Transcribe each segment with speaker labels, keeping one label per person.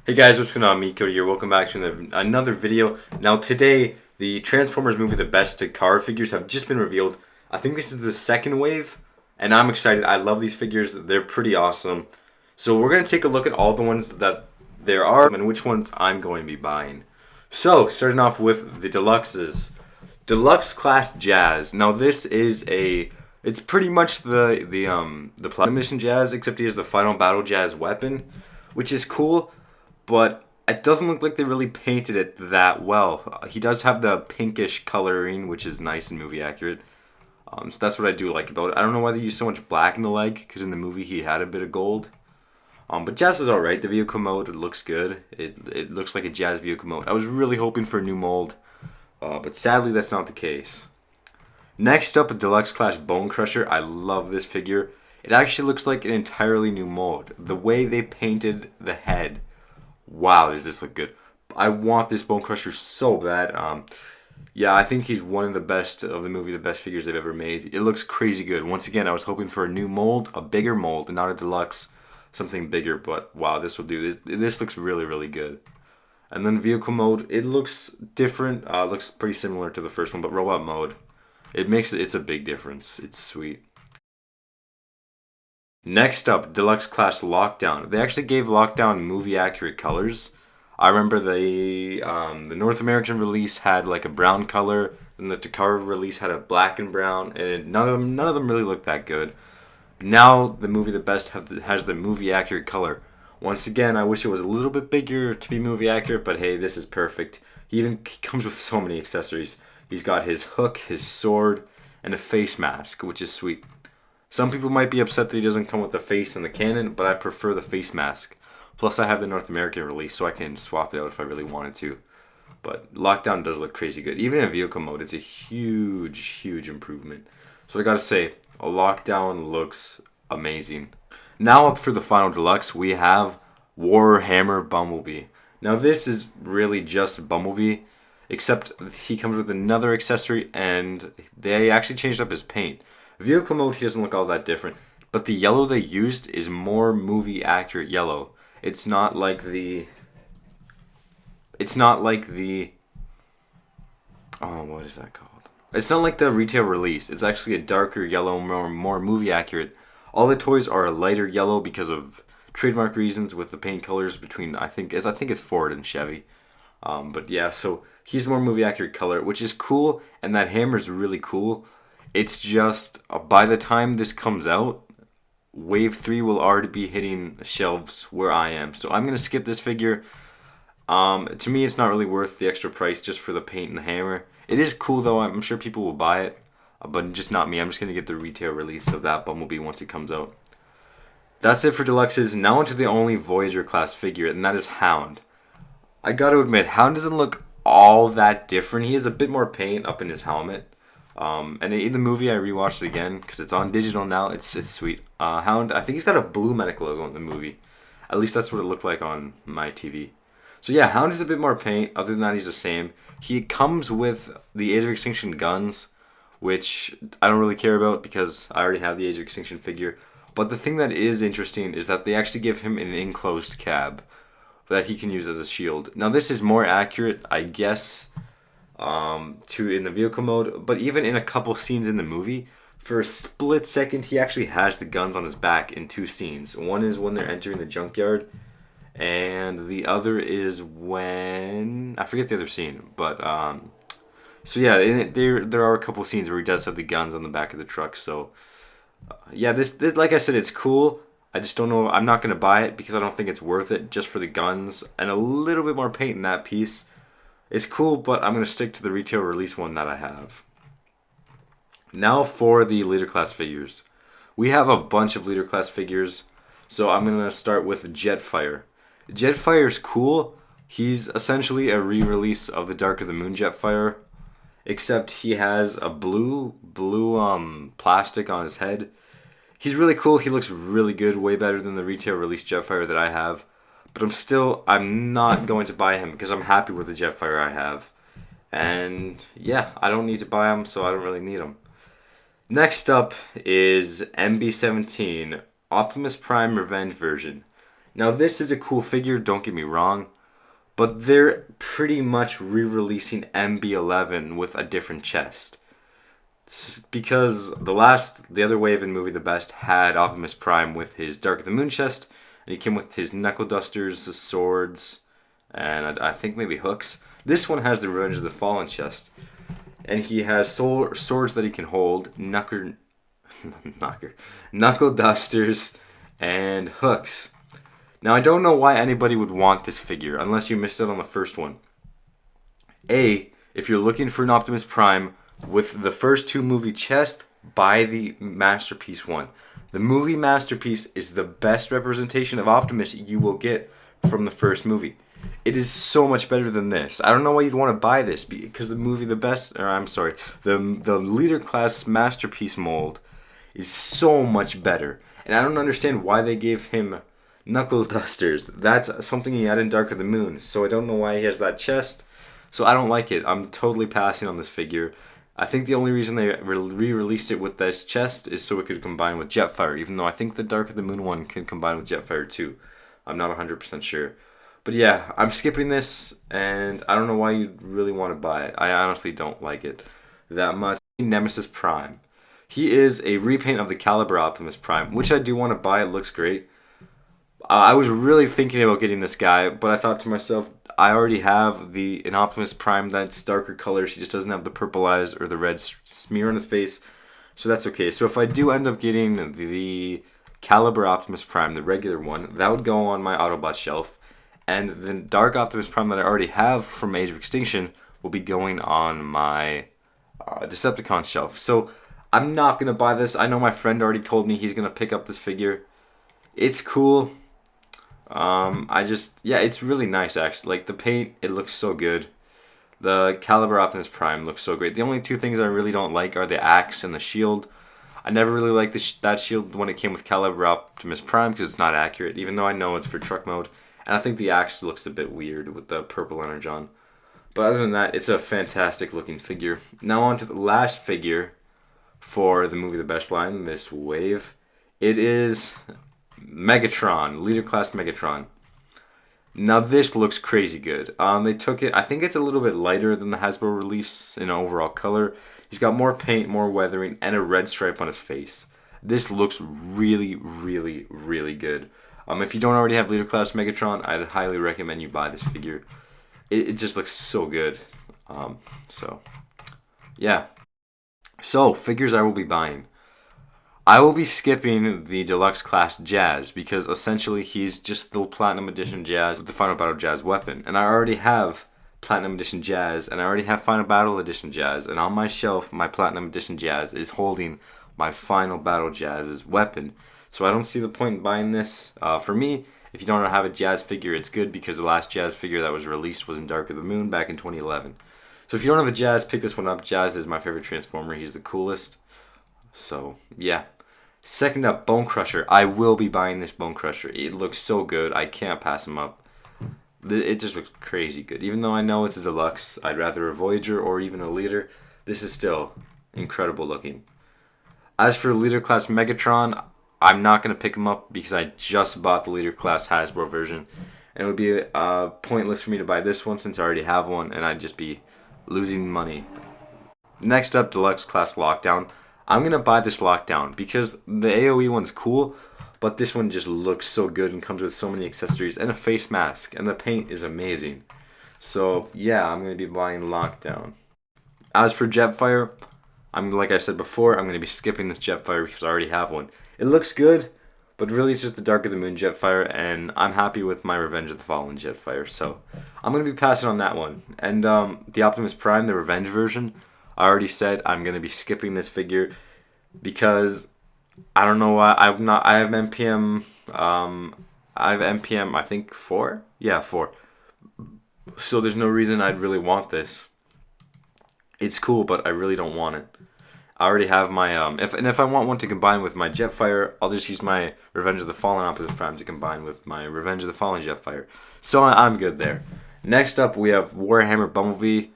Speaker 1: Hey guys, what's going on? Miko here. Welcome back to another video. Now today, the Transformers movie, the best car figures have just been revealed. I think this is the second wave, and I'm excited. I love these figures. They're pretty awesome. So we're going to take a look at all the ones that there are and which ones I'm going to be buying. So, starting off with the Deluxes. Deluxe Class Jazz. Now this is it's pretty much the Platinum Mission Jazz, except he has the Final Battle Jazz weapon, which is cool. But it doesn't look like they really painted it that well. He does have the pinkish coloring, which is nice and movie accurate. So that's what I do like about it. I don't know why they use so much black in the leg, because in the movie he had a bit of gold. But Jazz is alright. The vehicle mode, it looks good. It looks like a Jazz vehicle mode. I was really hoping for a new mold, but sadly that's not the case. Next up, a Deluxe Class Bone Crusher. I love this figure. It actually looks like an entirely new mold. The way they painted the head. Wow, does this look good. I want this Bone Crusher so bad. Yeah, I think he's one of the best of the movie, the best figures they've ever made. It looks crazy good. Once again, I was hoping for a new mold, a bigger mold, and not a deluxe, something bigger. But wow, this will do. This looks really, really good. And then vehicle mode, it looks different. Looks pretty similar to the first one, but robot mode, it's a big difference. It's sweet. Next up, Deluxe Class Lockdown. They actually gave Lockdown movie accurate colors. I remember the North American release had like a brown color, and the Takara release had a black and brown, and none of them really looked that good. Now the movie the best has the movie accurate color. Once again, I wish it was a little bit bigger to be movie accurate, but hey, this is perfect. He comes with so many accessories. He's got his hook, his sword, and a face mask, which is sweet. Some people might be upset that he doesn't come with the face and the cannon, but I prefer the face mask. Plus, I have the North American release, so I can swap it out if I really wanted to. But Lockdown does look crazy good. Even in vehicle mode, it's a huge, huge improvement. So I gotta say, a Lockdown looks amazing. Now up for the final deluxe, we have Warhammer Bumblebee. Now this is really just Bumblebee, except he comes with another accessory, and they actually changed up his paint. Vehicle mode, he doesn't look all that different, but the yellow they used is more movie accurate yellow. It's not like the oh, what is that called? It's not like the retail release. It's actually a darker yellow, more movie accurate. All the toys are a lighter yellow because of trademark reasons with the paint colors between I think it's Ford and Chevy. But yeah, so he's more movie accurate color, which is cool, and that hammer is really cool. It's just, by the time this comes out, Wave 3 will already be hitting shelves where I am. So I'm going to skip this figure. To me, it's not really worth the extra price just for the paint and the hammer. It is cool, though. I'm sure people will buy it, but just not me. I'm just going to get the retail release of that Bumblebee once it comes out. That's it for Deluxes. Now onto the only Voyager class figure, and that is Hound. I got to admit, Hound doesn't look all that different. He has a bit more paint up in his helmet. And in the movie, I rewatched it again because it's on digital now. It's sweet. Hound, I think he's got a blue medic logo in the movie. At least that's what it looked like on my TV. So yeah, Hound is a bit more paint. Other than that, he's the same. He comes with the Age of Extinction guns, which I don't really care about because I already have the Age of Extinction figure. But the thing that is interesting is that they actually give him an enclosed cab that he can use as a shield. Now this is more accurate, I guess, to in the vehicle mode, but even in a couple scenes in the movie, for a split second he actually has the guns on his back in two scenes. One is when they're entering the junkyard, and the other is when I forget the other scene, but so yeah, there are a couple scenes where he does have the guns on the back of the truck. So yeah, this like I said, it's cool. I just don't know. I'm not gonna buy it because I don't think it's worth it just for the guns and a little bit more paint in that piece. It's cool, but I'm going to stick to the retail release one that I have. Now for the leader class figures. We have a bunch of leader class figures, so I'm going to start with Jetfire. Jetfire is cool. He's essentially a re-release of the Dark of the Moon Jetfire, except he has a blue plastic on his head. He's really cool. He looks really good, way better than the retail release Jetfire that I have. But I'm not going to buy him because I'm happy with the Jetfire I have. And yeah, I don't need to buy him, so I don't really need him. Next up is MB-17, Optimus Prime Revenge version. Now this is a cool figure, don't get me wrong, but they're pretty much re-releasing MB11 with a different chest. Because the other wave in Movie the Best had Optimus Prime with his Dark of the Moon chest, and he came with his knuckle dusters, swords, and I think maybe hooks. This one has the Revenge of the Fallen chest, and he has swords that he can hold, knuckle dusters, and hooks. Now I don't know why anybody would want this figure unless you missed out on the first one. If you're looking for an Optimus Prime with the first two movie chest, buy the Masterpiece one. The movie Masterpiece is the best representation of Optimus you will get from the first movie. It is so much better than this. I don't know why you'd want to buy this, because the Leader Class Masterpiece mold is so much better. And I don't understand why they gave him knuckle dusters. That's something he had in Dark of the Moon. So I don't know why he has that chest. So I don't like it. I'm totally passing on this figure. I think the only reason they re-released it with this chest is so it could combine with Jetfire, even though I think the Dark of the Moon one can combine with Jetfire too. I'm not 100% sure. But yeah, I'm skipping this, and I don't know why you'd really want to buy it. I honestly don't like it that much. Nemesis Prime. He is a repaint of the Caliber Optimus Prime, which I do want to buy. It looks great. I was really thinking about getting this guy, but I thought to myself, I already have an Optimus Prime that's darker colors. He just doesn't have the purple eyes or the red smear on his face, so that's okay. So if I do end up getting the Caliber Optimus Prime, the regular one, that would go on my Autobot shelf, and the Dark Optimus Prime that I already have from Age of Extinction will be going on my Decepticon shelf. So I'm not going to buy this. I know my friend already told me he's going to pick up this figure. It's cool. It's really nice actually. Like the paint, it looks so good. The Caliber Optimus Prime looks so great. The only two things I really don't like are the axe and the shield. I never really liked that shield when it came with Caliber Optimus Prime because it's not accurate, even though I know it's for truck mode. And I think the axe looks a bit weird with the purple energon. But other than that, it's a fantastic looking figure. Now on to the last figure for the Movie the Best line, this wave. It is Megatron, Leader Class Megatron. Now this looks crazy good. They took it, I think it's a little bit lighter than the Hasbro release in overall color. He's got more paint, more weathering, and a red stripe on his face. This looks really, really, really good. If you don't already have Leader Class Megatron, I'd highly recommend you buy this figure. It just looks so good. Yeah. So, figures I will be buying. I will be skipping the Deluxe Class Jazz because essentially he's just the Platinum Edition Jazz with the Final Battle Jazz weapon. And I already have Platinum Edition Jazz and I already have Final Battle Edition Jazz. And on my shelf, my Platinum Edition Jazz is holding my Final Battle Jazz's weapon. So I don't see the point in buying this. For me, if you don't have a Jazz figure, it's good because the last Jazz figure that was released was in Dark of the Moon back in 2011. So if you don't have a Jazz, pick this one up. Jazz is my favorite Transformer. He's the coolest. So, yeah. Second up, Bone Crusher. I will be buying this Bone Crusher. It looks so good. I can't pass him up. It just looks crazy good. Even though I know it's a Deluxe, I'd rather a Voyager or even a Leader. This is still incredible looking. As for Leader Class Megatron, I'm not going to pick him up because I just bought the Leader Class Hasbro version. And it would be pointless for me to buy this one since I already have one, and I'd just be losing money. Next up, Deluxe Class Lockdown. I'm going to buy this Lockdown because the AoE one's cool, but this one just looks so good and comes with so many accessories and a face mask, and the paint is amazing. So, yeah, I'm going to be buying Lockdown. As for Jetfire, like I said before, I'm going to be skipping this Jetfire because I already have one. It looks good, but really it's just the Dark of the Moon Jetfire, and I'm happy with my Revenge of the Fallen Jetfire, so I'm going to be passing on that one. And the Optimus Prime, the Revenge version, I already said I'm going to be skipping this figure because I don't know why. I have NPM, I think 4? Yeah, 4. So there's no reason I'd really want this. It's cool, but I really don't want it. I already have my, if I want one to combine with my Jetfire, I'll just use my Revenge of the Fallen Optimus Prime to combine with my Revenge of the Fallen Jetfire. So I'm good there. Next up, we have Warhammer Bumblebee.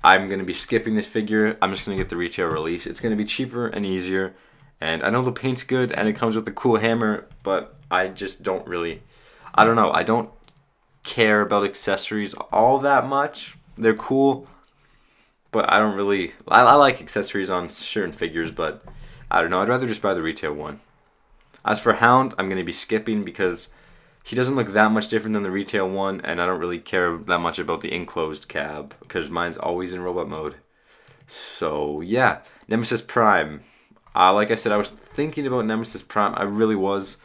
Speaker 1: I'm going to be skipping this figure. I'm just going to get the retail release. It's going to be cheaper and easier. And I know the paint's good and it comes with a cool hammer, but I just don't really... I don't know. I don't care about accessories all that much. They're cool, but I don't really. I like accessories on certain figures, but I don't know. I'd rather just buy the retail one. As for Hound, I'm going to be skipping because he doesn't look that much different than the retail one, and I don't really care that much about the enclosed cab because mine's always in robot mode. So yeah, Nemesis Prime. Like I said, I was thinking about Nemesis Prime. I really was,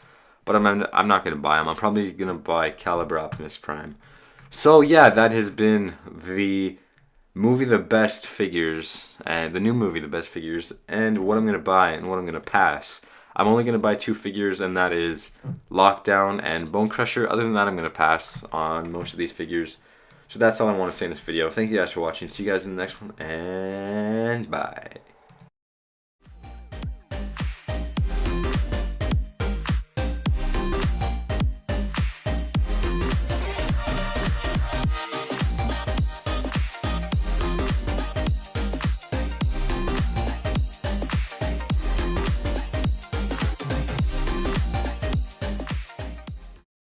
Speaker 1: but I'm not gonna buy him. I'm probably gonna buy Caliber Optimus Prime. So yeah, that has been the movie The Best Figures, and the new movie The Best Figures, and what I'm gonna buy and what I'm gonna pass. I'm only gonna buy 2 figures, and that is Lockdown and Bone Crusher. Other than that, I'm gonna pass on most of these figures. So that's all I want to say in this video. Thank you guys for watching. See you guys in the next one, and bye.